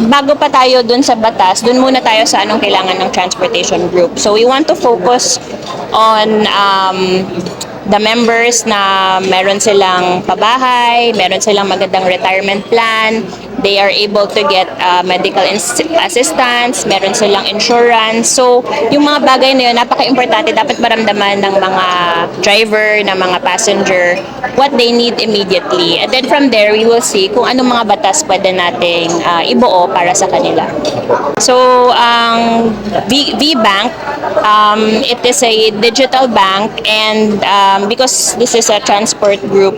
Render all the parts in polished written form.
Bago pa tayo dun sa batas, dun muna tayo sa anong kailangan ng transportation group. So we want to focus on the members na meron silang pabahay, meron silang magandang retirement plan, they are able to get medical assistance, meron silang insurance. So, yung mga bagay na yun, napaka-importante, dapat maramdaman ng mga driver, ng mga passenger, what they need immediately. And then from there, we will see kung anong mga batas pwede nating ibuo para sa kanila. So, ang VBank, it is a digital bank, and because this is a transport group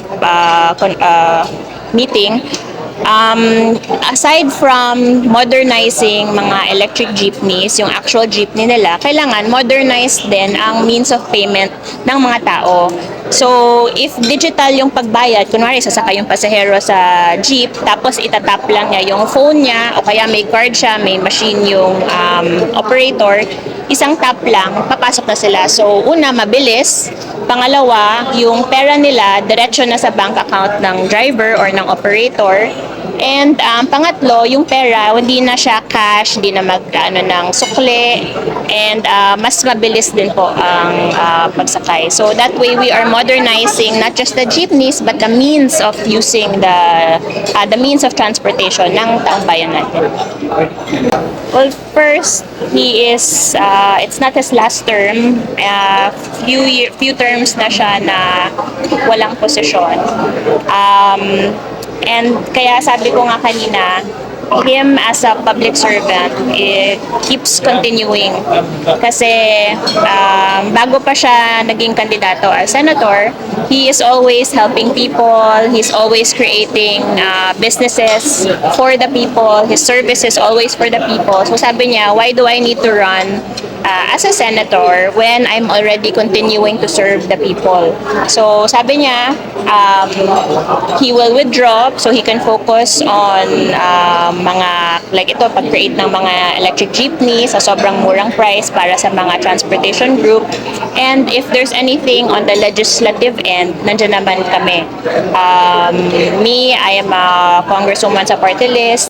meeting, aside from modernizing mga electric jeepneys, yung actual jeepney nila, kailangan modernized din ang means of payment ng mga tao. So, if digital yung pagbayad, kunwari sasakay yung pasahero sa jeep, tapos itatap lang niya yung phone niya, o kaya may card siya, may machine yung operator, isang tap lang, papasok na sila. So, una, mabilis. Pangalawa, yung pera nila, diretso na sa bank account ng driver or ng operator. And pangatlo, yung pera, hindi na siya cash, hindi na ng sukle, and mas mabilis din po ang pagsakay. So that way, we are modernizing not just the jeepneys, but the means of using the means of transportation ng taong bayan natin. Well, first, he is, it's not his last term. Few terms na siya na walang posisyon. And kaya sabi ko nga kanina, him as a public servant, it keeps continuing. Kasi bago pa siya naging kandidato as senator, he is always helping people, he's always creating businesses for the people, his service is always for the people. So sabi niya, why do I need to run as a senator when I'm already continuing to serve the people? So sabi niya, he will withdraw so he can focus on mga, like ito, pag-create ng mga electric jeepney sa sobrang murang price para sa mga transportation group. And if there's anything on the legislative end, nandiyan naman kami. Me, I am a congresswoman sa party list.